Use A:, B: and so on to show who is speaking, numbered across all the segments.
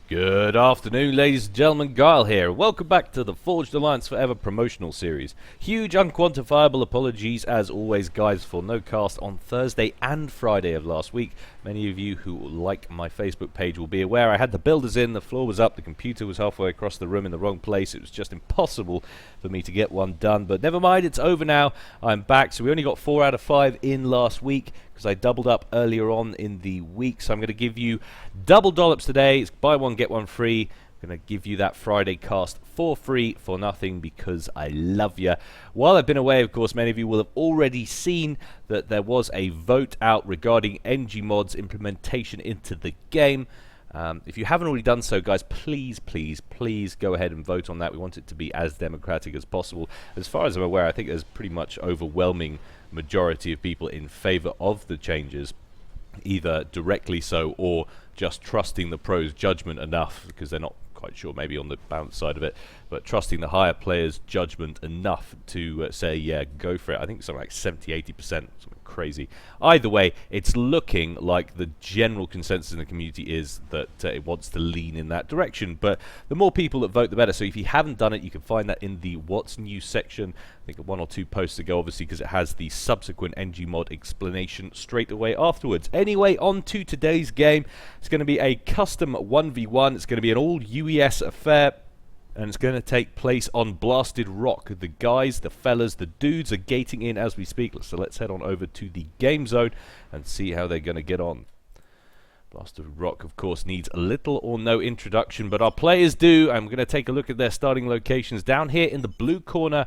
A: Good afternoon, ladies and gentlemen. Guile here. Welcome back to the Forged Alliance Forever promotional series. Huge unquantifiable apologies, as always, guys, for no cast on Thursday and Friday of last week. Many of you who like my Facebook page will be aware I had the builders in, the floor was up, the computer was halfway across the room in the wrong place. It was just impossible for me to get one done, but never mind, it's over now. I'm back. So we only got 4 out of 5 in last week, because I doubled up earlier on in the week. So I'm going to give you double dollops today. It's buy one, get one free. I'm going to give you that Friday cast for free, for nothing, because I love you. While I've been away, of course, many of you will have already seen that there was a vote out regarding NGMod's implementation into the game. If you haven't already done so, guys, please go ahead and vote on that. We want it to be as democratic as possible. As far as I'm aware, I think there's pretty much overwhelming majority of people in favor of the changes, either directly so or just trusting the pros' judgment enough, because they're not quite sure maybe on the balance side of it, but trusting the higher players' judgment enough to say, yeah, go for it. I think something like 70-80%, something crazy. Either way, it's looking like the general consensus in the community is that it wants to lean in that direction, but the more people that vote, the better. So if you haven't done it, you can find that in the What's New section. I think 1 or 2 posts ago, obviously, because it has the subsequent NGMod explanation straight away afterwards. Anyway, on to today's game. It's going to be a custom 1v1. It's going to be an all UES affair, and it's going to take place on Blasted Rock. The guys, the fellas, the dudes are gating in as we speak. So let's head on over to the game zone and see how they're going to get on. Blasted Rock, of course, needs little or no introduction, but our players do. I'm going to take a look at their starting locations. Down here in the blue corner,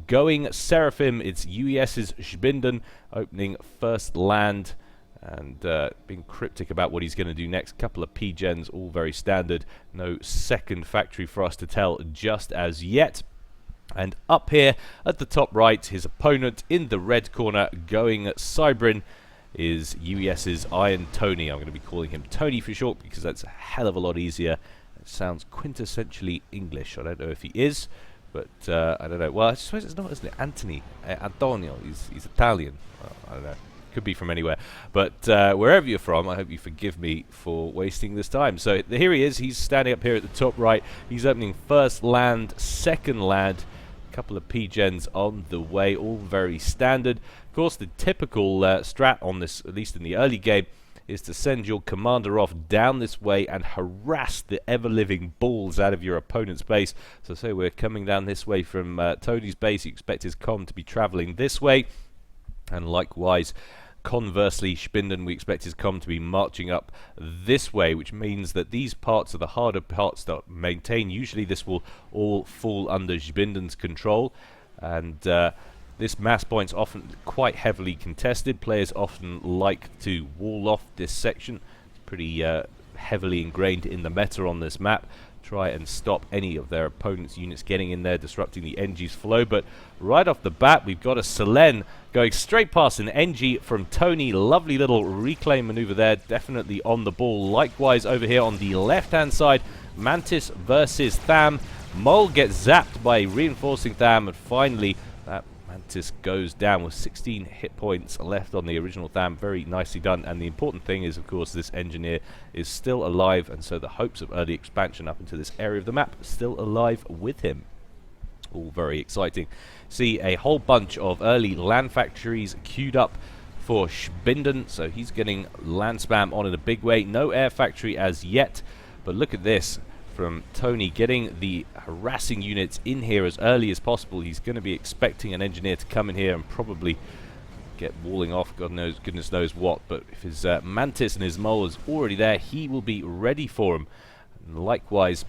A: going Seraphim, it's UES's Schbinden, opening first land, and being cryptic about what he's going to do next. Couple of P-gens, all very standard. No second factory for us to tell just as yet. And up here at the top right, his opponent in the red corner, going Cybrin, is UES's Iron Tony. I'm going to be calling him Tony for short, because that's a hell of a lot easier. It sounds quintessentially English. I don't know if he is, but I don't know. Well, I suppose it's not, isn't it? Anthony, Antonio, he's Italian. Well, I don't know. Could be from anywhere, but wherever you're from, I hope you forgive me for wasting this time. So here he is. He's standing up here at the top right. He's opening first land, second land. A couple of P-gens on the way, all very standard. Of course, the typical strat on this, at least in the early game, is to send your commander off down this way and harass the ever-living balls out of your opponent's base. So say we're coming down this way from Tony's base. You expect his comm to be traveling this way, and likewise, conversely, Schbinden, we expect his comm to be marching up this way, which means that these parts are the harder parts to maintain. Usually this will all fall under Schbinden's control, and this mass point's often quite heavily contested. Players often like to wall off this section. It's pretty heavily ingrained in the meta on this map. Try and stop any of their opponent's units getting in there, disrupting the NG's flow. But right off the bat, we've got a Selen going straight past an NG from Tony. Lovely little reclaim maneuver there, definitely on the ball. Likewise, over here on the left-hand side, Mantis versus Tham. Mole gets zapped by reinforcing Tham, and finally, that Mantis goes down with 16 hit points left on the original Tham. Very nicely done, and the important thing is, of course, this engineer is still alive, and so the hopes of early expansion up into this area of the map are still alive with him. All very exciting. See a whole bunch of early land factories queued up for Schbinden, so he's getting land spam on in a big way. No air factory as yet, but look at this from Tony, getting the harassing units in here as early as possible. He's going to be expecting an engineer to come in here and probably get walling off goodness knows what, but if his Mantis and his Mole is already there, he will be ready for him. And likewise,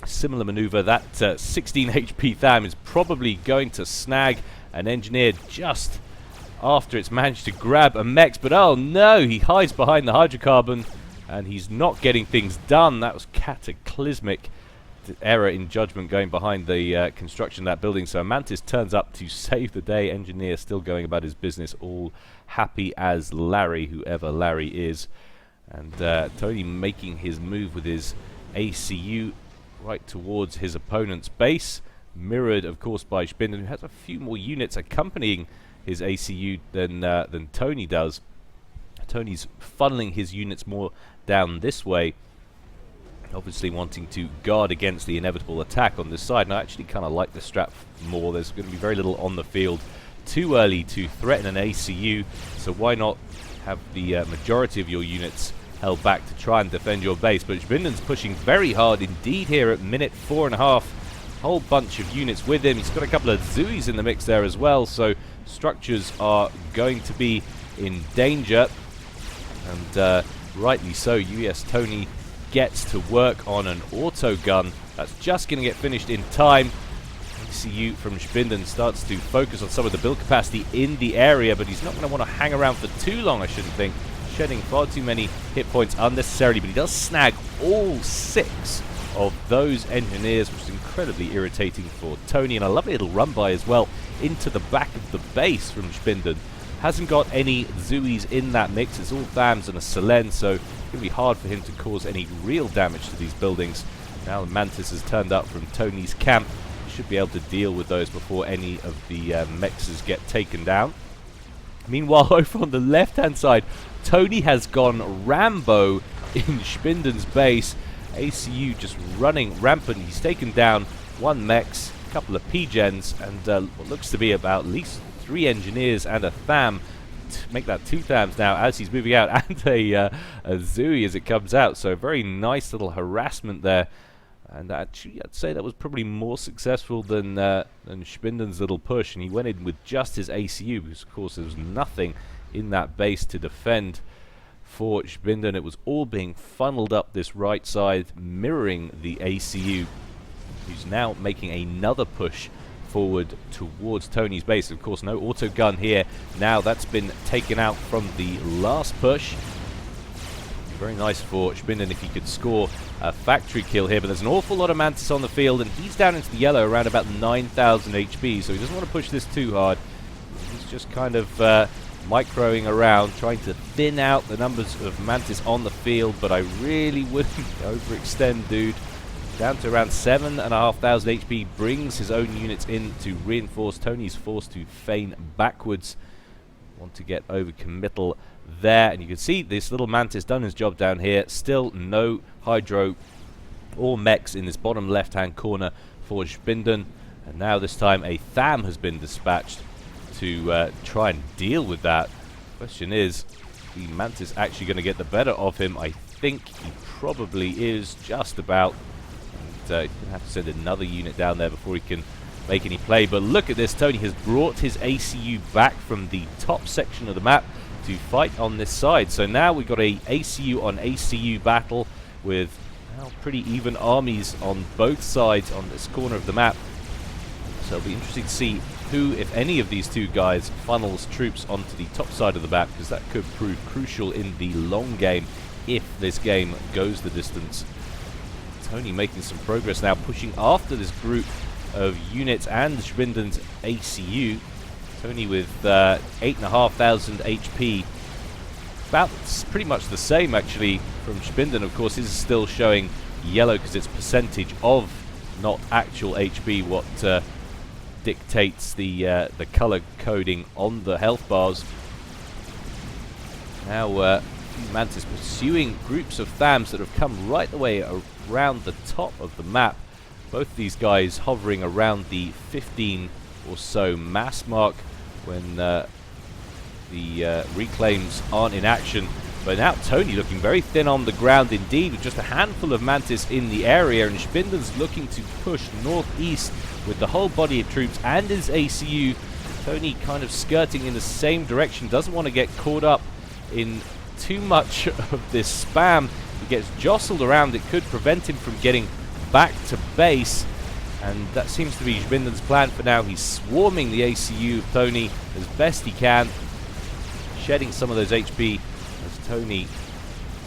A: similar maneuver, that 16 HP Tham is probably going to snag an engineer just after it's managed to grab a mech, but oh no, he hides behind the hydrocarbon and he's not getting things done. That was cataclysmic error in judgment going behind the construction of that building. So Mantis turns up to save the day. Engineer still going about his business, all happy as Larry, whoever Larry is. And Tony making his move with his ACU right towards his opponent's base, mirrored of course by Schbinden, who has a few more units accompanying his ACU than Tony does. Tony's funneling his units more down this way, obviously wanting to guard against the inevitable attack on this side. And I actually kind of like the strat more. There's going to be very little on the field too early to threaten an ACU, so why not have the majority of your units held back to try and defend your base. But Schbinden's pushing very hard indeed here at minute 4.5. Whole bunch of units with him. He's got a couple of Zuis in the mix there as well, so structures are going to be in danger, and rightly so. US Tony gets to work on an auto gun that's just going to get finished in time. ACU from Schbinden starts to focus on some of the build capacity in the area, but he's not going to want to hang around for too long, I shouldn't think, shedding far too many hit points unnecessarily. But he does snag all 6 of those engineers, which is incredibly irritating for Tony. And a lovely little run by as well into the back of the base from Schbinden. Hasn't got any Zuis in that mix. It's all Thams and a Selen, so it's going to be hard for him to cause any real damage to these buildings. Now the Mantis has turned up from Tony's camp. Should be able to deal with those before any of the mexes get taken down. Meanwhile, over on the left-hand side, Tony has gone Rambo in Schbinden's base. ACU just running rampant. He's taken down 1 mex, a couple of P-gens, and what looks to be about at least 3 engineers and a Tham. To make that 2 Thams now as he's moving out, and a Zui as it comes out. So very nice little harassment there. And actually, I'd say that was probably more successful than Schbinden's little push. And he went in with just his ACU, because, of course, there was nothing in that base to defend for Schbinden. It was all being funneled up this right side, mirroring the ACU, who's now making another push forward towards Tony's base. Of course, no auto gun here. Now that's been taken out from the last push. Very nice for Schbinden if he could score a factory kill here, but there's an awful lot of Mantis on the field, and he's down into the yellow around about 9,000 HP, so he doesn't want to push this too hard. He's just kind of microing around, trying to thin out the numbers of Mantis on the field, but I really wouldn't overextend, dude. Down to around 7,500 HP, brings his own units in to reinforce. Tony's forced to feign backwards. Want to get over committal there, and you can see this little Mantis done his job down here. Still no Hydro or mechs in this bottom left hand corner for Schbinden, and now this time a Tham has been dispatched to try and deal with that. Question is, the Mantis actually going to get the better of him? I think he probably is, just about. And he's going to have to send another unit down there before he can make any play. But look at this, Tony has brought his ACU back from the top section of the map to fight on this side. So now we've got a ACU on ACU battle with now pretty even armies on both sides on this corner of the map. So it'll be interesting to see who, if any of these 2 guys, funnels troops onto the top side of the map, because that could prove crucial in the long game if this game goes the distance. Tony making some progress now, pushing after this group of units and Schbinden's ACU. Tony with 8,500 HP. About pretty much the same actually from Schbinden. Of course, is still showing yellow because it's percentage of, not actual HP, what dictates the color coding on the health bars. Now Mantis pursuing groups of Thams that have come right the way around the top of the map. Both these guys hovering around the 15 or so mass mark when the reclaims aren't in action. But now Tony looking very thin on the ground indeed, with just a handful of Mantis in the area, and Schbinden's looking to push northeast with the whole body of troops and his ACU. Tony kind of skirting in the same direction, doesn't want to get caught up in too much of this spam. He gets jostled around, it could prevent him from getting back to base, and that seems to be Schbinden's plan for now. He's swarming the ACU of Tony as best he can, shedding some of those HP as Tony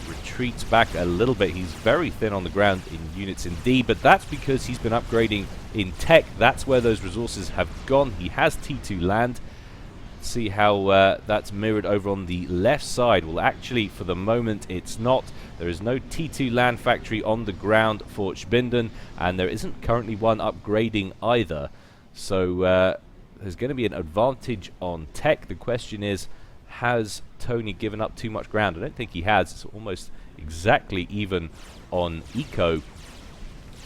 A: retreats back a little bit. He's very thin on the ground in units indeed, but that's because he's been upgrading in tech. That's where those resources have gone. He has T2 land. See how that's mirrored over on the left side. Well, actually, for the moment, it's not. There is no T2 land factory on the ground for Schbinden, and there isn't currently one upgrading either. So there's going to be an advantage on tech. The question is, has Tony given up too much ground? I don't think he has. It's almost exactly even on eco,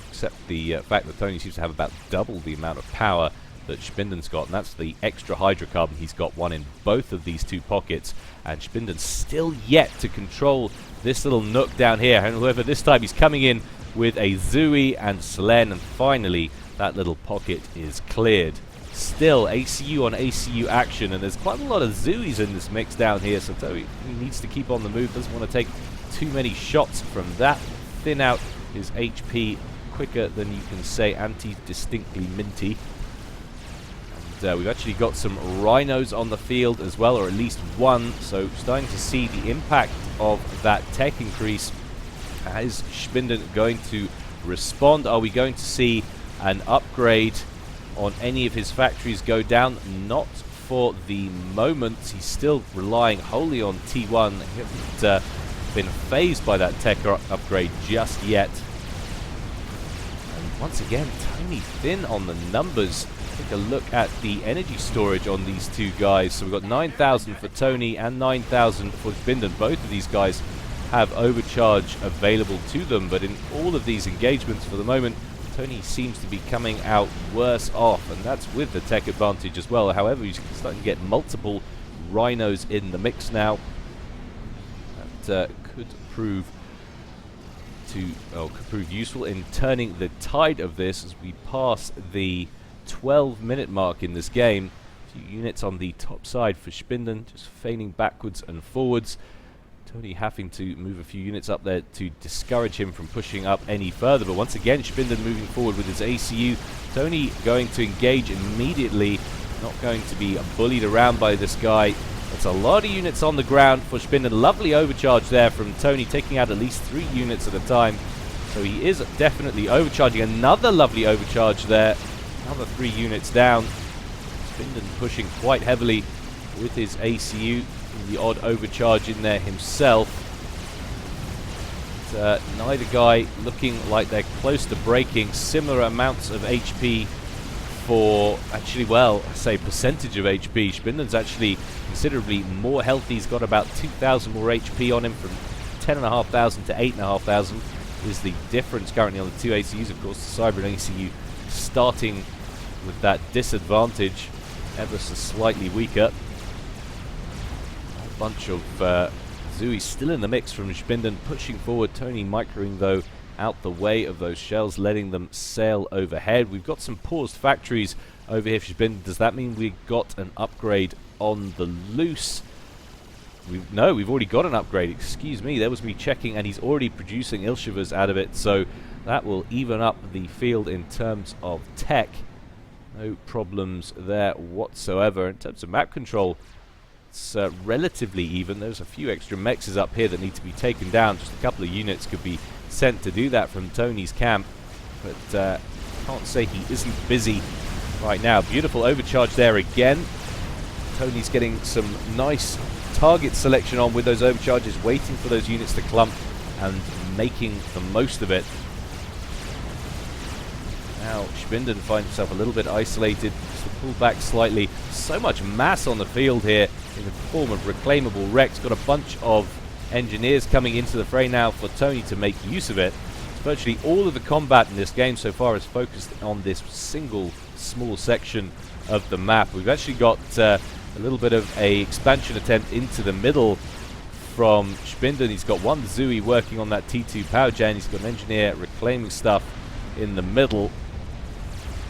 A: except the fact that Tony seems to have about double the amount of power that Spinden's got, and that's the extra hydrocarbon. He's got one in both of these two pockets, and Spinden's still yet to control this little nook down here. However, this time he's coming in with a Zooey and Slen, and finally that little pocket is cleared. Still ACU on ACU action, and there's quite a lot of Zooeys in this mix down here, so Tony needs to keep on the move, doesn't want to take too many shots from that. Thin out his HP quicker than you can say anti-distinctly minty. We've actually got some rhinos on the field as well, or at least one, so starting to see the impact of that tech increase. Is Spinden going to respond? Are we going to see an upgrade on any of his factories go down? Not for the moment. He's still relying wholly on T1. He hasn't been phased by that tech upgrade just yet. And once again, Tony thin on the numbers. Take a look at the energy storage on these two guys. So we've got 9,000 for Tony and 9,000 for Spinden. Both of these guys have overcharge available to them, but in all of these engagements for the moment, Tony seems to be coming out worse off, and that's with the tech advantage as well. However, he's starting to get multiple rhinos in the mix now. That could prove useful in turning the tide of this as we pass the 12-minute mark in this game. A few units on the top side for Spinden, just feigning backwards and forwards. Tony having to move a few units up there to discourage him from pushing up any further. But once again, Spinden moving forward with his ACU. Tony going to engage immediately, not going to be bullied around by this guy. That's a lot of units on the ground for Spinden. Lovely overcharge there from Tony, taking out at least 3 units at a time. So he is definitely overcharging. Another lovely overcharge there. Another 3 units down. Spinden pushing quite heavily with his ACU. The odd overcharge in there himself. But, neither guy looking like they're close to breaking. Similar amounts of HP for, actually, well, I say percentage of HP. Spinden's actually considerably more healthy. He's got about 2,000 more HP on him, from 10,500 to 8,500 is the difference currently on the two ACUs. Of course, the Cyber and ACU starting with that disadvantage, ever so slightly weaker. A bunch of Zooey still in the mix from Spinden, pushing forward. Tony microing, though, out the way of those shells, letting them sail overhead. We've got some paused factories over here for Spinden. Does that mean we got an upgrade on the loose? No, we've already got an upgrade. Excuse me, that was me checking, and he's already producing Ilshivers out of it, so that will even up the field in terms of tech. No problems there whatsoever. In terms of map control, it's relatively even. There's a few extra mexes up here that need to be taken down. Just a couple of units could be sent to do that from Tony's camp, but can't say he isn't busy right now. Beautiful overcharge there again. Tony's getting some nice target selection on with those overcharges, waiting for those units to clump and making the most of it. Now Spinden finds himself a little bit isolated, just to pull back slightly. So much mass on the field here in the form of reclaimable wrecks. Got a bunch of engineers coming into the fray now for Tony to make use of it. Virtually all of the combat in this game so far is focused on this single small section of the map. We've actually got a little bit of a expansion attempt into the middle from Spinden. He's got one Zooey working on that T2 power gen. He's got an engineer reclaiming stuff in the middle.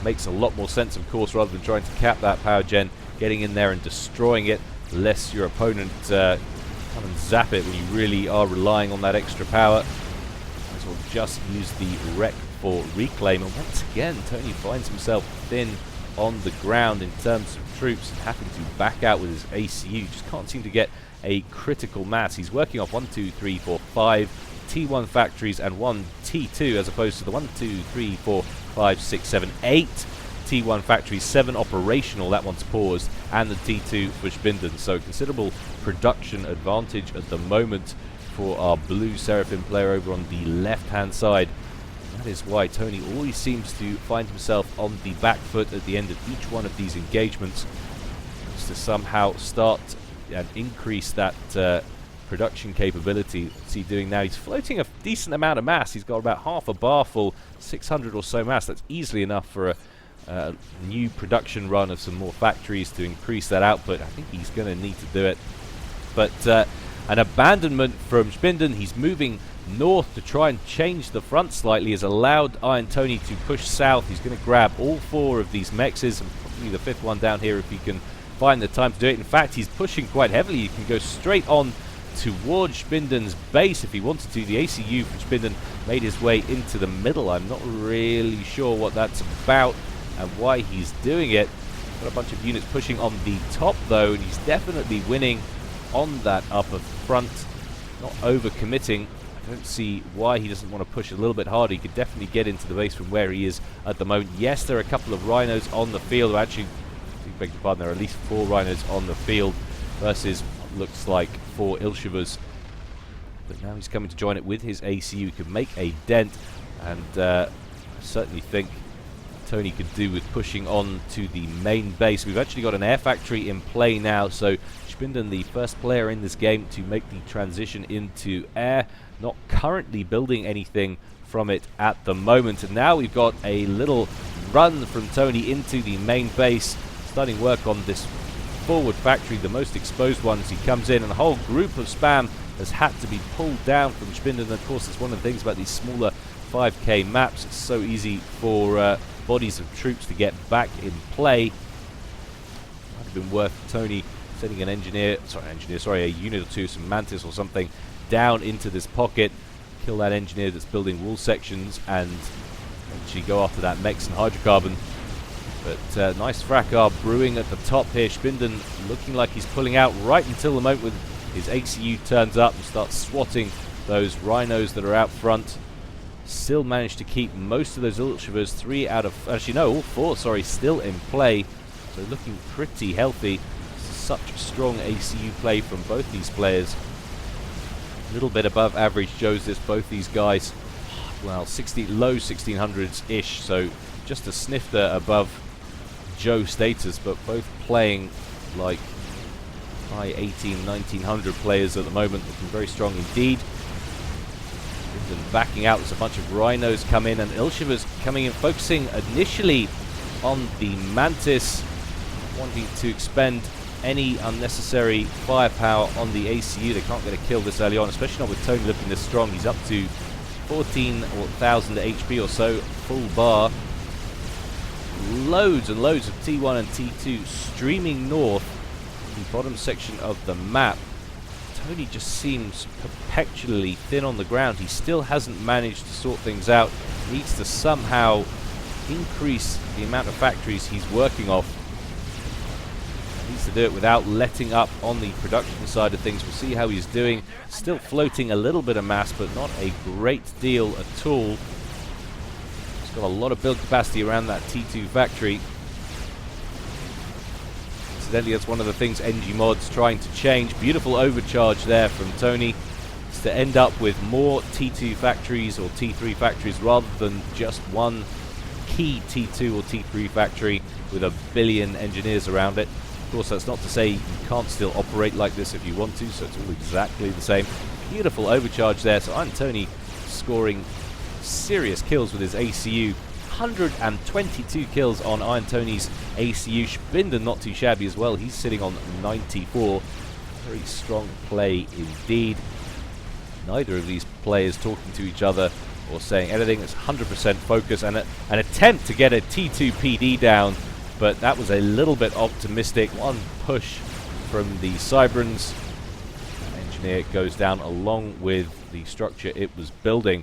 A: Makes a lot more sense, of course, rather than trying to cap that power gen, getting in there and destroying it, lest your opponent come and zap it when you really are relying on that extra power. Might as well just use the wreck for reclaim. And once again, Tony finds himself thin on the ground in terms of troops, and having to back out with his ACU. Just can't seem to get a critical mass. He's working off 1, 2, 3, 4, 5 T1 factories and 1 T2, as opposed to the 1, 2, 3, 4, 5, 6, 7, 8 T1 factories, 7 operational, that one's paused, and the T2 for Spinden. So considerable production advantage at the moment for our blue Seraphim player over on the left-hand side. That is why Tony always seems to find himself on the back foot at the end of each one of these engagements, just to somehow start and increase that production capability. What's he doing now? He's floating a decent amount of mass. He's got about half a bar full, 600 or so mass. That's easily enough for a new production run of some more factories to increase that output. I think he's going to need to do it. But an abandonment from Spinden. He's moving north to try and change the front slightly, has allowed Iron Tony to push south. He's going to grab all 4 of these mexes, and probably the 5th one down here if he can find the time to do it. In fact, he's pushing quite heavily. He can go straight on towards Spinden's base if he wanted to. The ACU from Spinden made his way into the middle. I'm not really sure what that's about and why he's doing it. Got a bunch of units pushing on the top though, and he's definitely winning on that upper front, not over-committing. I don't see why he doesn't want to push a little bit harder. He could definitely get into the base from where he is at the moment. Yes, there are a couple of rhinos on the field. Actually, I beg your pardon, there are at least 4 rhinos on the field versus what looks like 4 Ilshivas. But now he's coming to join it with his ACU. He could make a dent, and I certainly think Tony could do with pushing on to the main base. We've actually got an air factory in play now, so Spinden, the first player in this game to make the transition into air, not currently building anything from it at the moment. And now we've got a little run from Tony into the main base, starting work on this forward factory, the most exposed one as he comes in, and a whole group of spam has had to be pulled down from Spinden. And of course, it's one of the things about these smaller 5k maps, it's so easy for bodies of troops to get back in play. Might have been worth Tony sending a unit or 2, some Mantis or something, down into this pocket, kill that engineer that's building wall sections, and actually go after that Mex and hydrocarbon. But nice fracas brewing at the top here. Spinden looking like he's pulling out right until the moment when his ACU turns up and starts swatting those rhinos that are out front. Still managed to keep most of those Ilshivas, 3 out of, actually no, all 4, sorry, still in play. So looking pretty healthy. Such strong ACU play from both these players. A little bit above average Joseph, both these guys. Well, low 1600s-ish, so just a snifter above Joe status, but both playing like high 1900 players at the moment, looking very strong indeed. And backing out, there's a bunch of rhinos come in, and Ilshivas coming in, focusing initially on the Mantis, wanting to expend any unnecessary firepower on the ACU. They can't get a kill this early on, especially not with Tony looking this strong. He's up to 14,000 HP or so, full bar. Loads and loads of T1 and T2 streaming north, the bottom section of the map. Tony just seems perpetually thin on the ground. He still hasn't managed to sort things out. He needs to somehow increase the amount of factories he's working off. He needs to do it without letting up on the production side of things. We'll see how he's doing. Still floating a little bit of mass, but not a great deal at all. He's got a lot of build capacity around that T2 factory. Incidentally, that's one of the things NG Mod's trying to change. Beautiful overcharge there from Tony. It's to end up with more T2 factories or T3 factories rather than just one key T2 or T3 factory with a billion engineers around it. Of course, that's not to say you can't still operate like this if you want to, so it's all exactly the same. Beautiful overcharge there. So Iron Tony scoring serious kills with his ACU. 122 kills on Iron Tony's ACU. Spinden not too shabby as well. He's sitting on 94. Very strong play indeed. Neither of these players talking to each other or saying anything. It's 100% focus and an attempt to get a T2 PD down, but that was a little bit optimistic. One push from the Cybrans. Engineer goes down along with the structure it was building.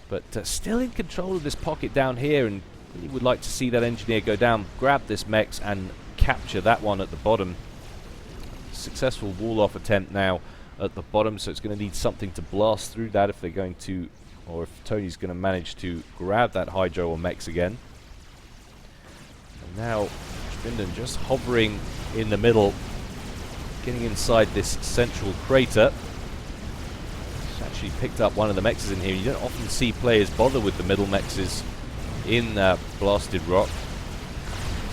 A: But still in control of this pocket down here, and really would like to see that engineer go down, grab this Mex and capture that one at the bottom. Successful wall-off attempt now at the bottom, so it's going to need something to blast through that if they're going to, or if Tony's going to manage to grab that Hydro or Mex again. And now Spinden just hovering in the middle, getting inside this central crater. Actually picked up one of the mexes in here. You don't often see players bother with the middle mexes in Blasted Rock.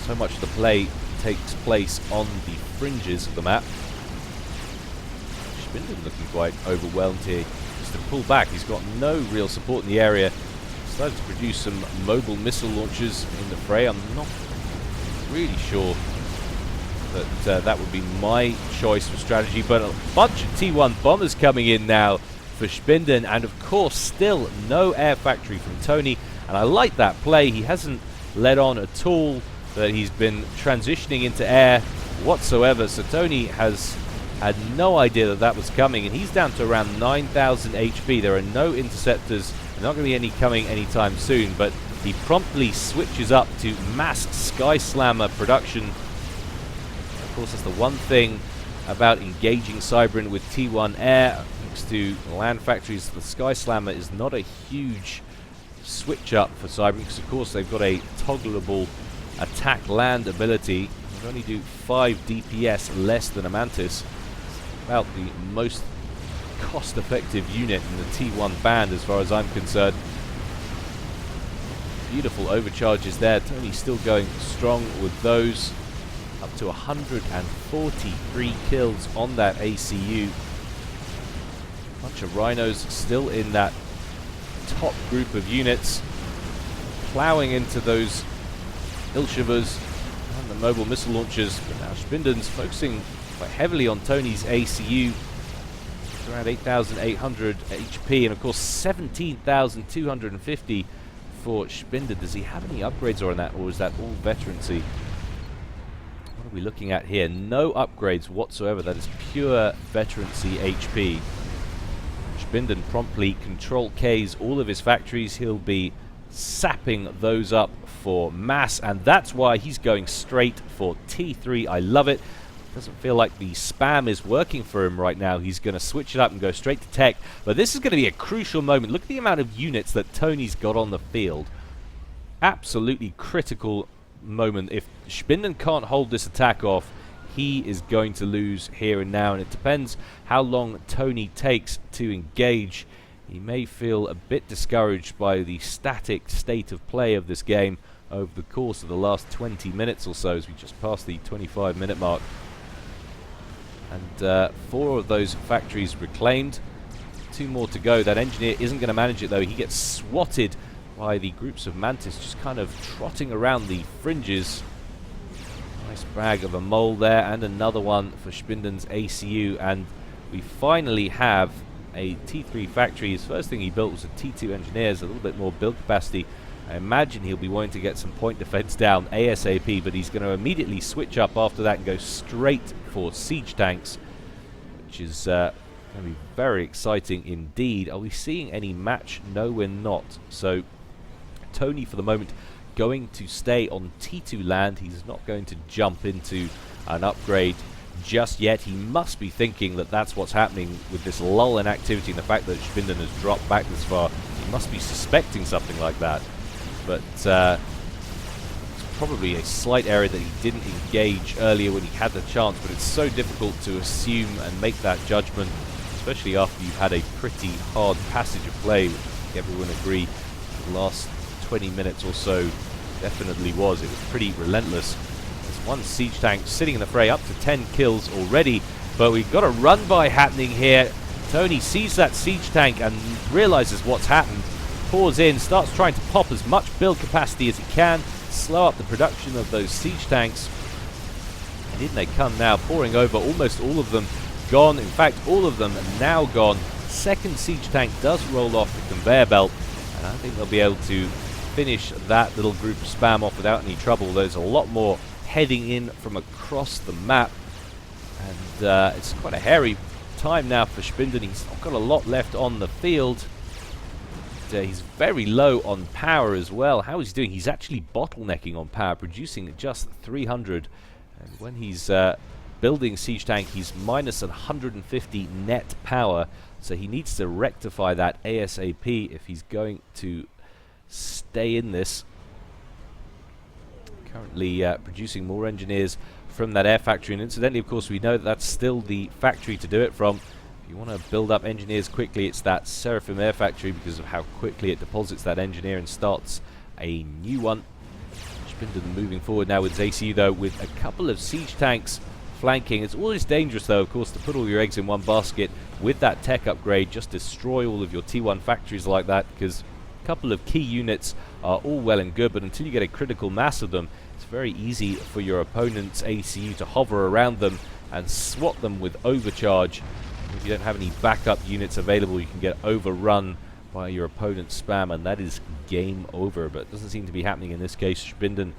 A: So much of the play takes place on the fringes of the map. Schbinden looking quite overwhelmed here. Just to pull back, he's got no real support in the area. Started to produce some mobile missile launchers in the fray. I'm not really sure that that would be my choice for strategy, but a bunch of T1 bombers coming in now for Schbinden, and of course still no air factory from Tony, and I like that play. He hasn't let on at all that he's been transitioning into air whatsoever, so Tony has had no idea that that was coming, and he's down to around 9,000 HP. There are no interceptors, not going to be any coming anytime soon, but he promptly switches up to mass Sky Slammer production. Of course, that's the one thing about engaging Cybran with T1 air next to land factories. The Sky Slammer is not a huge switch up for Cybran because, of course, they've got a toggleable attack land ability. They only do 5 DPS less than a Mantis. About the most cost-effective unit in the T1 band as far as I'm concerned. Beautiful overcharges there. Tony's still going strong with those. Up to 143 kills on that ACU. Bunch of rhinos still in that top group of units, ploughing into those Ilshivas and the mobile missile launchers. But now Schbinden's focusing quite heavily on Tony's ACU. It's around 8,800 HP, and of course 17,250 for Schbinden. Does he have any upgrades on that, or is that all veterancy? What are we looking at here? No upgrades whatsoever. That is pure veterancy HP. Schbinden promptly control K's all of his factories. He'll be sapping those up for mass, and that's why he's going straight for T3. I love it. Doesn't feel like the spam is working for him right now. He's going to switch it up and go straight to tech, but this is going to be a crucial moment. Look at the amount of units that Tony's got on the field. Absolutely critical moment. If Schbinden can't hold this attack off, he is going to lose here and now, and it depends how long Tony takes to engage. He may feel a bit discouraged by the static state of play of this game over the course of the last 20 minutes or so, as we just passed the 25-minute mark. And 4 of those factories reclaimed. 2 more to go. That engineer isn't going to manage it, though. He gets swatted by the groups of Mantis just kind of trotting around the fringes. Nice bag of a mole there, and another one for Schbinden's ACU. And we finally have a T3 factory. His first thing he built was a T2 engineers, a little bit more build capacity. I imagine he'll be wanting to get some point defense down ASAP, but he's going to immediately switch up after that and go straight for siege tanks, which is going to be very exciting indeed. Are we seeing any match? No, we're not. So Tony, for the moment, going to stay on T2 land. He's not going to jump into an upgrade just yet. He must be thinking that that's what's happening with this lull in activity and the fact that Schbinden has dropped back this far. He must be suspecting something like that. But it's probably a slight error that he didn't engage earlier when he had the chance, but it's so difficult to assume and make that judgment, especially after you've had a pretty hard passage of play, which I think everyone agree the last 20 minutes or so definitely was. It was pretty relentless. There's one siege tank sitting in the fray, up to 10 kills already, but we've got a run-by happening here. Tony sees that siege tank and realizes what's happened, pours in, starts trying to pop as much build capacity as he can, slow up the production of those siege tanks, and in they come now, pouring over. Almost all of them gone. In fact, all of them are now gone. Second siege tank does roll off the conveyor belt, and I think they'll be able to finish that little group of spam off without any trouble. There's a lot more heading in from across the map, and it's quite a hairy time now for Schbinden. He's not got a lot left on the field. He's very low on power as well. How is he doing? He's actually bottlenecking on power, producing just 300. And when he's building siege tank, he's minus 150 net power. So he needs to rectify that ASAP if he's going to stay in this. Currently producing more engineers from that air factory. And incidentally, of course, we know that that's still the factory to do it from. If you want to build up engineers quickly, it's that Seraphim Air Factory because of how quickly it deposits that engineer and starts a new one. Schbinden moving forward now with his ACU, though, with a couple of siege tanks flanking. It's always dangerous, though, of course, to put all your eggs in one basket with that tech upgrade. Just destroy all of your T1 factories like that, because a couple of key units are all well and good, but until you get a critical mass of them, it's very easy for your opponent's ACU to hover around them and swat them with overcharge. If you don't have any backup units available, you can get overrun by your opponent's spam, and that is game over. But it doesn't seem to be happening in this case. Spinden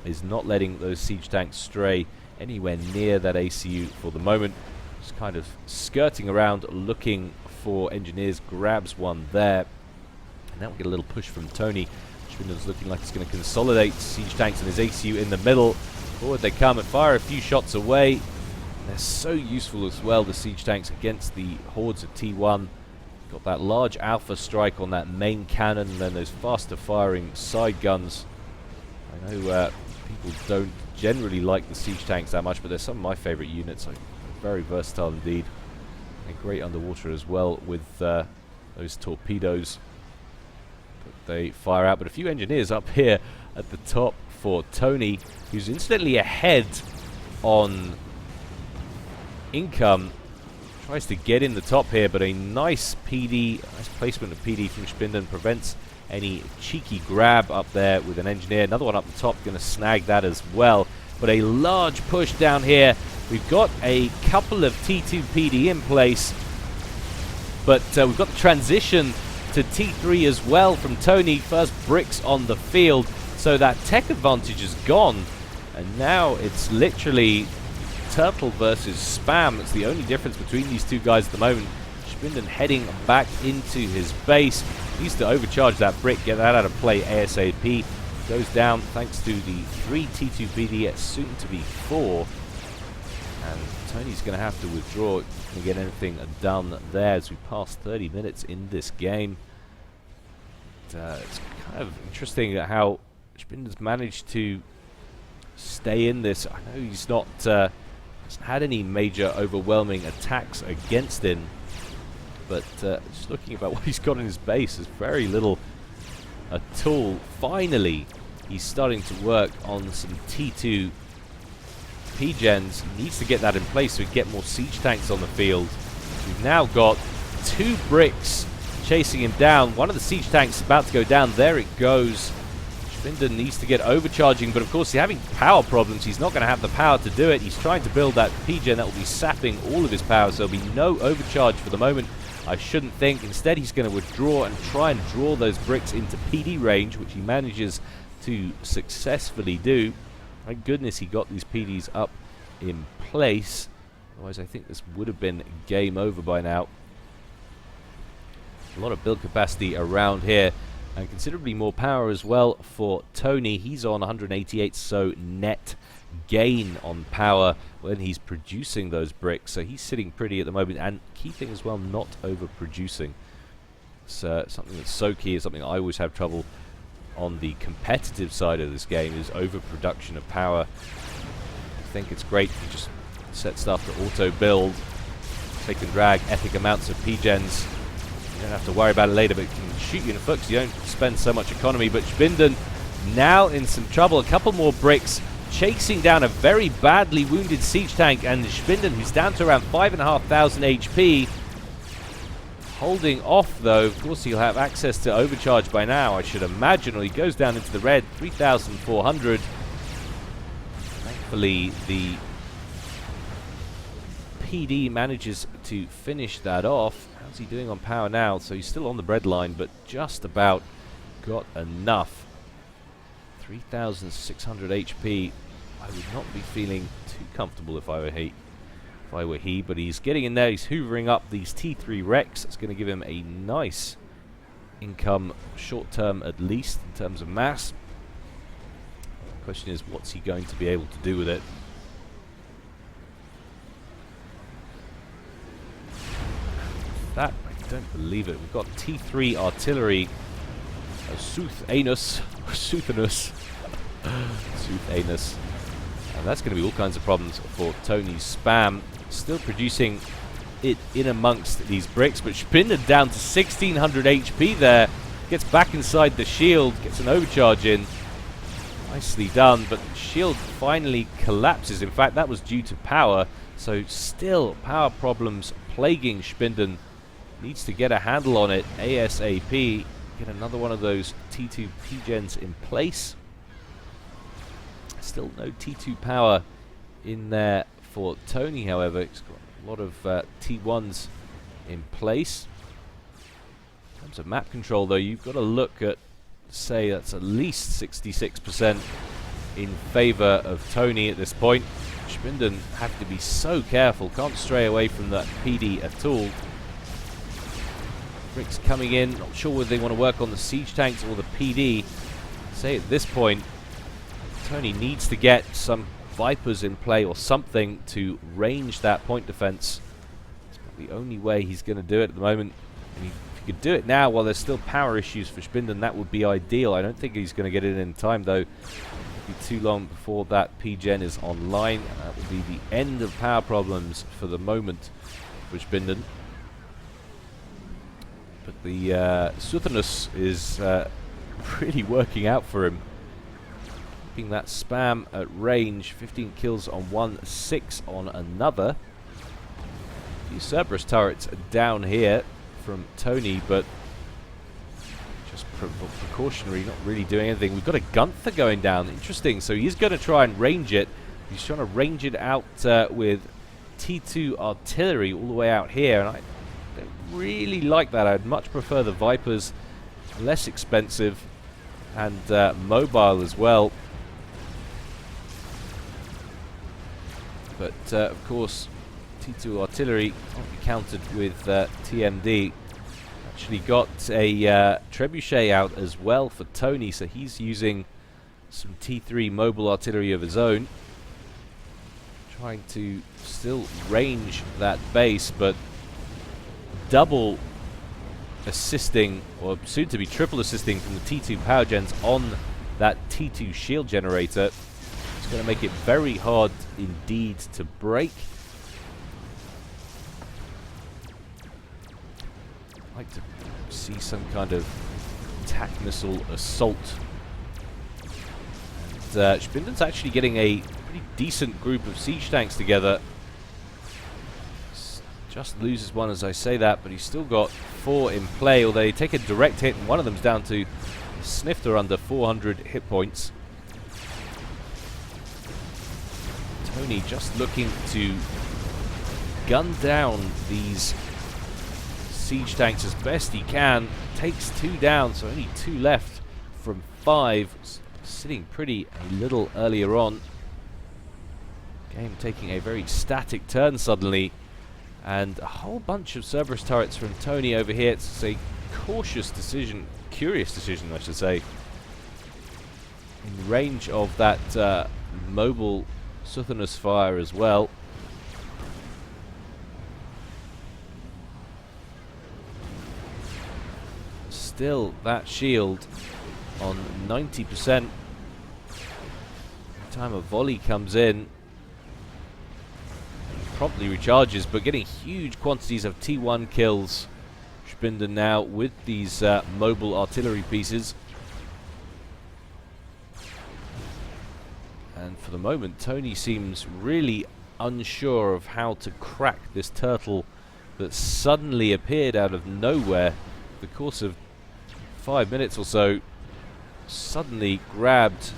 A: is not letting those siege tanks stray anywhere near that ACU for the moment. Just kind of skirting around, looking for engineers, grabs one there. And now we get a little push from Tony. Spinden's looking like he's going to consolidate siege tanks and his ACU in the middle. Forward they come and fire a few shots away. They're so useful as well, the siege tanks, against the hordes of T1. Got that large alpha strike on that main cannon, and then those faster firing side guns. I know people don't generally like the siege tanks that much, but they're some of my favorite units. Like, very versatile indeed, and great underwater as well with those torpedoes that they fire out. But a few engineers up here at the top for Tony, who's instantly ahead on income. Tries to get in the top here, but a nice PD, nice placement of PD from Spinden prevents any cheeky grab up there with an engineer. Another one up the top, going to snag that as well. But a large push down here. We've got a couple of T2 PD in place, but we've got the transition to T3 as well from Tony. First bricks on the field, so that tech advantage is gone, and now it's literally Turtle versus Spam. It's the only difference between these two guys at the moment. Spinden heading back into his base. Needs to overcharge that brick, get that out of play ASAP. Goes down thanks to the 3 T2 PD, soon to be 4. And Tony's going to have to withdraw to get anything done there as we pass 30 minutes in this game. It's kind of interesting how Spinden's managed to stay in this. I know he's not hasn't had any major overwhelming attacks against him, but just looking about what he's got in his base, there's very little at all. Finally, he's starting to work on some T2 P-gens. He needs to get that in place so we get more siege tanks on the field. We've now got 2 bricks chasing him down. One of the siege tanks is about to go down. There it goes. Spinden needs to get overcharging, but of course he's having power problems. He's not going to have the power to do it. He's trying to build that P-gen that will be sapping all of his power, so there'll be no overcharge for the moment, I shouldn't think. Instead, he's going to withdraw and try and draw those bricks into PD range, which he manages to successfully do. Thank goodness he got these PDs up in place. Otherwise, I think this would have been game over by now. A lot of build capacity around here, and considerably more power as well for Tony. He's on 188, so net gain on power when he's producing those bricks. So he's sitting pretty at the moment, and key thing as well, not overproducing. It's something that's so key. It's something I always have trouble on the competitive side of this game, is overproduction of power. I think it's great if you just set stuff to auto-build, take and drag epic amounts of P-gens. You don't have to worry about it later, but it can shoot you in the foot because you don't spend so much economy. But Spinden now in some trouble. A couple more bricks, chasing down a very badly wounded siege tank, and Spinden, who's down to around 5,500 HP, holding off though. Of course he'll have access to overcharge by now, I should imagine, or he goes down into the red, 3,400. Thankfully the PD manages to finish that off. How's he doing on power now? So he's still on the breadline, but just about got enough. 3,600 HP. I would not be feeling too comfortable if I were he, but he's getting in there. He's hoovering up these T3 Rex. It's going to give him a nice income, short term at least, in terms of mass. The question is, what's he going to be able to do with it? That, I don't believe it. We've got T3 artillery, Southanus, and that's going to be all kinds of problems for Tony's Spam. Still producing it in amongst these bricks, but Spinden down to 1,600 HP there. Gets back inside the shield, gets an overcharge in. Nicely done, but the shield finally collapses. In fact, that was due to power, so still power problems plaguing Spinden. Needs to get a handle on it ASAP. Get another one of those T2 P-gens in place. Still no T2 power in there for Tony, however. He's got a lot of T1s in place. In terms of map control, though, you've got to look at, say, that's at least 66% in favour of Tony at this point. Spinden have to be so careful, can't stray away from that PD at all. Bricks coming in, not sure whether they want to work on the siege tanks or the PD. Say at this point, Tony needs to get some Vipers in play or something to range that point defense. It's probably the only way he's going to do it at the moment. And if he could do it now while there's still power issues for Spinden, that would be ideal. I don't think he's going to get it in time, though. It'll be too long before that P-Gen is online. That will be the end of power problems for the moment for Spinden. But the Suthenus is really working out for him. Keeping that spam at range, 15 kills on one, 6 on another. A few Cerberus turrets down here from Tony, but just precautionary, not really doing anything. We've got a Gunther going down, interesting, so he's going to try and range it. He's trying to range it out with T2 artillery all the way out here, and I don't really like that. I'd much prefer the Vipers, less expensive and mobile as well. But of course, T2 artillery can't be countered with TMD. Actually got a trebuchet out as well for Tony, so he's using some T3 mobile artillery of his own, trying to still range that base, but double assisting, or soon to be triple assisting, from the T2 power gens on that T2 shield generator. It's going to make it very hard indeed to break. I'd like to see some kind of attack missile assault. And Spinden's actually getting a pretty decent group of siege tanks together. Just loses one as I say that, but he's still got 4 in play, although they take a direct hit, and one of them's down to a snifter under 400 hit points. Tony just looking to gun down these siege tanks as best he can. Takes 2 down, so only 2 left from 5. Sitting pretty a little earlier on. Game taking a very static turn suddenly. And a whole bunch of Cerberus turrets from Tony over here. It's a cautious decision, curious decision I should say, in range of that mobile Suthenus fire as well. Still that shield on 90%. Every time a volley comes in, promptly recharges, but getting huge quantities of T1 kills. Spinden now with these mobile artillery pieces. And for the moment, Tony seems really unsure of how to crack this turtle that suddenly appeared out of nowhere. In the course of 5 minutes or so, suddenly grabbed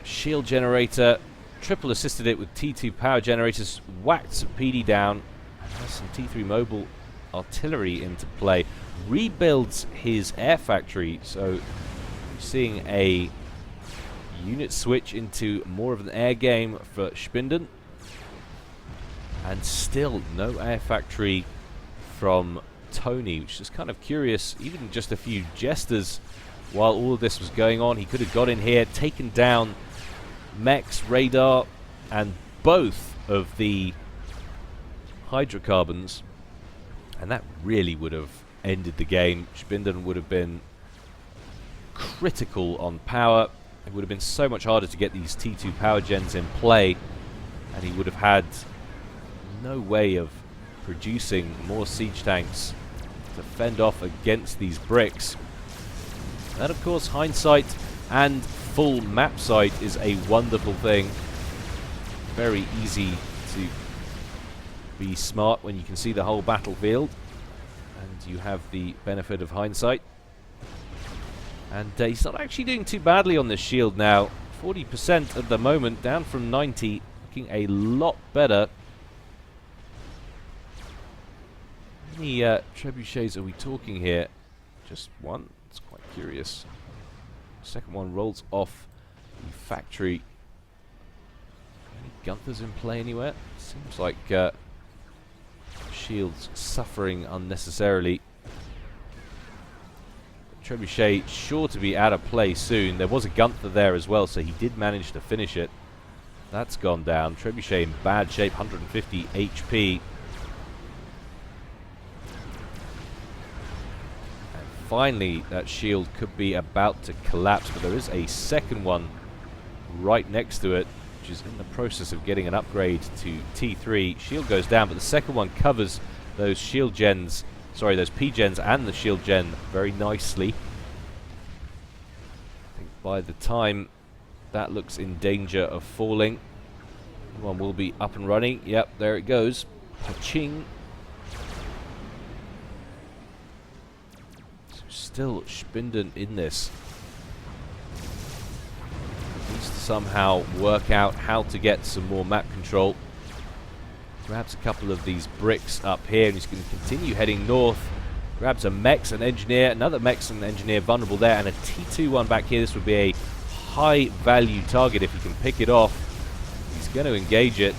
A: shield generator, triple assisted it with T2 power generators, whacked some PD down, and has some T3 mobile artillery into play. Rebuilds his air factory, so we're seeing a unit switch into more of an air game for Spinden. And still no air factory from Tony, which is kind of curious. Even just a few jesters while all of this was going on. He could have got in here, taken down mechs, radar, and both of the hydrocarbons, and that really would have ended the game. Spinden would have been critical on power. It would have been so much harder to get these T2 power gens in play, and he would have had no way of producing more siege tanks to fend off against these bricks. And of course, hindsight and full map sight is a wonderful thing. Very easy to be smart when you can see the whole battlefield, and you have the benefit of hindsight. And he's not actually doing too badly on this shield now. 40% at the moment, down from 90, looking a lot better. How many trebuchets are we talking here? Just one? It's quite curious. Second one rolls off the factory. Any Gunthers in play anywhere? Seems like shield's suffering unnecessarily. Trebuchet sure to be out of play soon. There was a Gunther there as well, so he did manage to finish it. That's gone down. Trebuchet in bad shape, 150 HP. And finally, that shield could be about to collapse, but there is a second one right next to it, which is in the process of getting an upgrade to T3. Shield goes down, but the second one covers those shield gens. Sorry, those P-gens and the shield gen very nicely. I think by the time that looks in danger of falling, one will be up and running. Yep, there it goes. Pa-ching. So still Spinden in this. Needs to somehow work out how to get some more map control. Grabs a couple of these bricks up here, and he's going to continue heading north. Grabs a mechs and engineer, another mechs and engineer vulnerable there, and a T2 one back here. This would be a high value target if he can pick it off. He's going to engage it.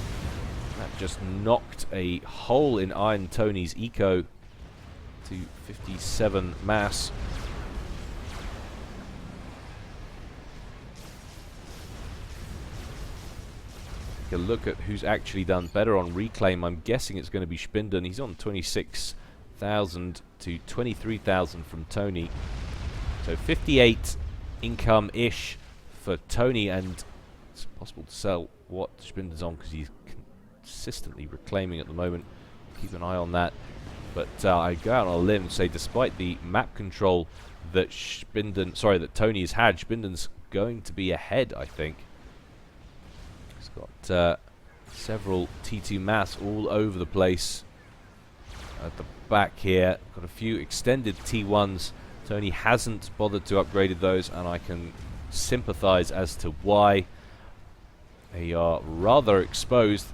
A: That just knocked a hole in Iron Tony's eco to 57 mass. A look at who's actually done better on reclaim. I'm guessing it's going to be Spinden. He's on 26,000 to 23,000 from Tony. So 58 income-ish for Tony, and it's possible to sell what Spinden's on because he's consistently reclaiming at the moment. Keep an eye on that. But I go out on a limb and say, despite the map control that Tony has had, Spinden's going to be ahead, I think. Got several T2 mass all over the place at the back here. Got a few extended T1s. Tony hasn't bothered to upgrade those, and I can sympathize as to why. They are rather exposed,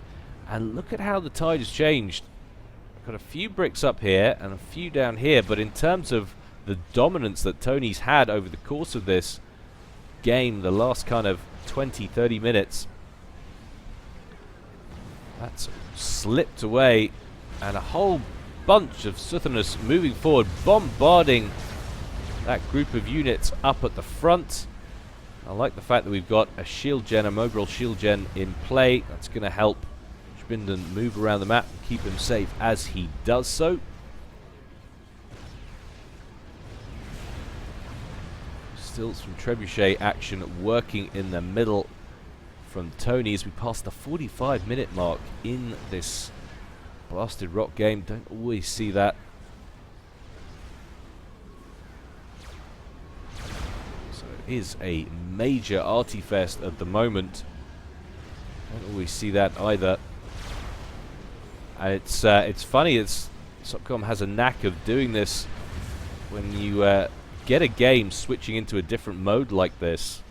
A: and look at how the tide has changed. Got a few bricks up here and a few down here, but in terms of the dominance that Tony's had over the course of this game, the last kind of 20-30 minutes, that's slipped away, and a whole bunch of Southerners moving forward, bombarding that group of units up at the front. I like the fact that we've got a shield gen, a Mogul shield gen in play. That's going to help Spinden move around the map and keep him safe as he does so. Still some trebuchet action working in the middle from Tony as we pass the 45-minute mark in this Blasted Rock game. Don't always see that. So it is a major arty-fest at the moment. Don't always see that either. And it's funny, Sopcom has a knack of doing this when you get a game switching into a different mode like this.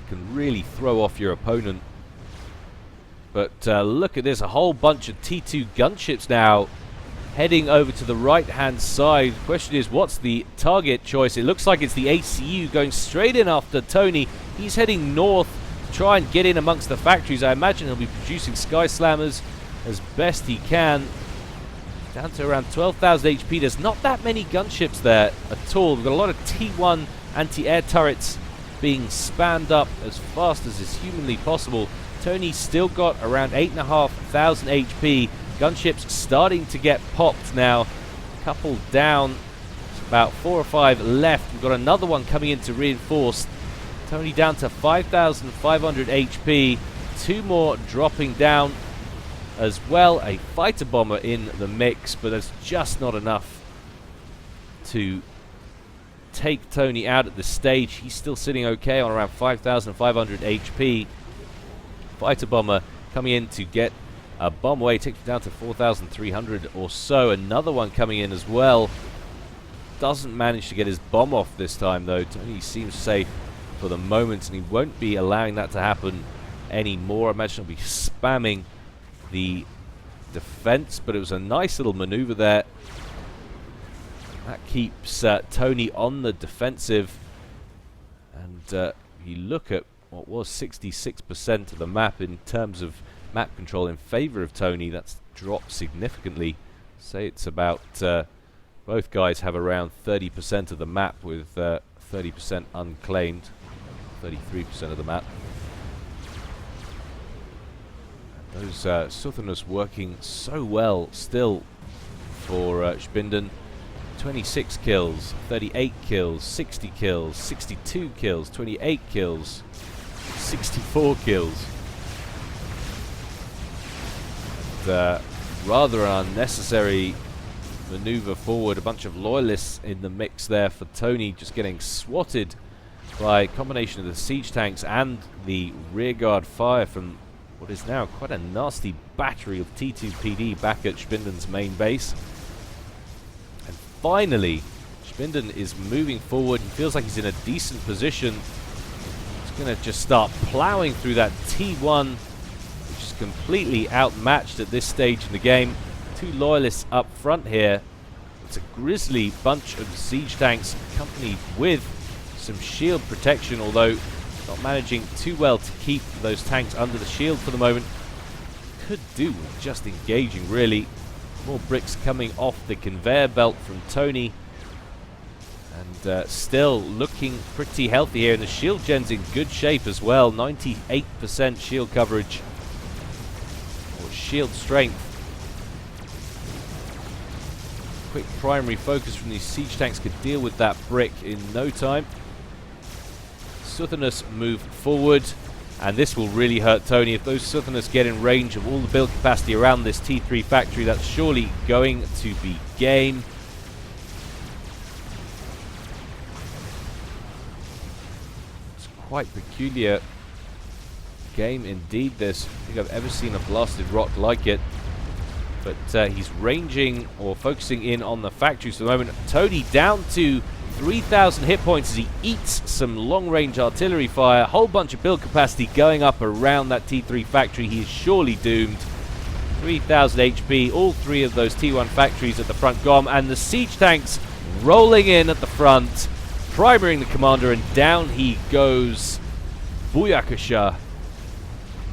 A: Can really throw off your opponent. But look at this, a whole bunch of T2 gunships now heading over to the right hand side. The question is, what's the target choice? It looks like it's the ACU going straight in after Tony. He's heading north to try and get in amongst the factories. I imagine he'll be producing Sky Slammers as best he can. Down to around 12,000 HP. There's not that many gunships there at all. We've got a lot of T1 anti-air turrets being spammed up as fast as is humanly possible. Tony's still got around 8,500 HP. Gunships starting to get popped now. A couple down. About 4 or 5 left. We've got another one coming in to reinforce. Tony down to 5,500 HP. 2 more dropping down as well. A fighter bomber in the mix, but that's just not enough to take Tony out at this stage. He's still sitting okay on around 5,500 HP. Fighter bomber coming in to get a bomb away, takes it down to 4,300 or so. Another one coming in as well. Doesn't manage to get his bomb off this time though. Tony seems safe for the moment, and he won't be allowing that to happen anymore. I imagine he'll be spamming the defense, but it was a nice little maneuver there. That keeps Tony on the defensive, and you look at what was 66% of the map in terms of map control in favor of Tony. That's dropped significantly. Say it's about both guys have around 30% of the map, with 30% unclaimed, 33% of the map. And those Southerners working so well still for Spinden. 26 kills, 38 kills, 60 kills, 62 kills, 28 kills, 64 kills. And, rather unnecessary maneuver forward. A bunch of loyalists in the mix there for Tony, just getting swatted by a combination of the siege tanks and the rearguard fire from what is now quite a nasty battery of T2PD back at Spinden's main base. And finally, Spinden is moving forward. He feels like he's in a decent position. He's going to just start plowing through that T1, which is completely outmatched at this stage in the game. Two loyalists up front here. It's a grisly bunch of siege tanks accompanied with some shield protection, although not managing too well to keep those tanks under the shield for the moment. Could do with just engaging, really. More bricks coming off the conveyor belt from Tony. And still looking pretty healthy here. And the shield gen's in good shape as well. 98% shield coverage. Or shield strength. Quick primary focus from these siege tanks could deal with that brick in no time. Southerners move forward, and this will really hurt Tony. If those Southerners get in range of all the build capacity around this T3 factory, that's surely going to be game. It's quite peculiar game indeed, this. I think I've ever seen a blasted rock like it. But he's ranging or focusing in on the factories for the moment. Tony down to 3,000 hit points as he eats some long-range artillery fire. A whole bunch of build capacity going up around that T3 factory. He is surely doomed. 3,000 HP, all three of those T1 factories at the front gone, and the siege tanks rolling in at the front, primarying the commander, and down he goes. Booyakasha.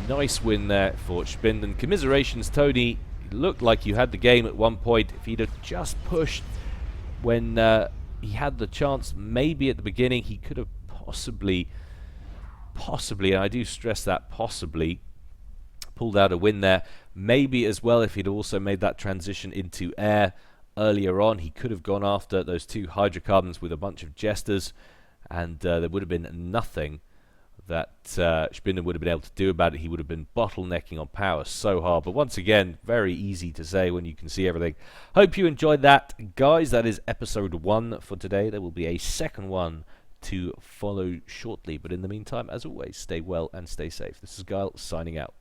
A: Nice win there for Spinden. Commiserations, Tony. It looked like you had the game at one point. If he'd have just pushed when he had the chance, maybe at the beginning, he could have possibly, and I do stress that, possibly, pulled out a win there. Maybe as well, if he'd also made that transition into air earlier on, he could have gone after those two hydrocarbons with a bunch of jesters, and there would have been nothing that Spinden would have been able to do about it. He would have been bottlenecking on power so hard. But once again, very easy to say when you can see everything. Hope you enjoyed that, guys. That is episode 1 for today. There will be a second one to follow shortly. But in the meantime, as always, stay well and stay safe. This is Guile signing out.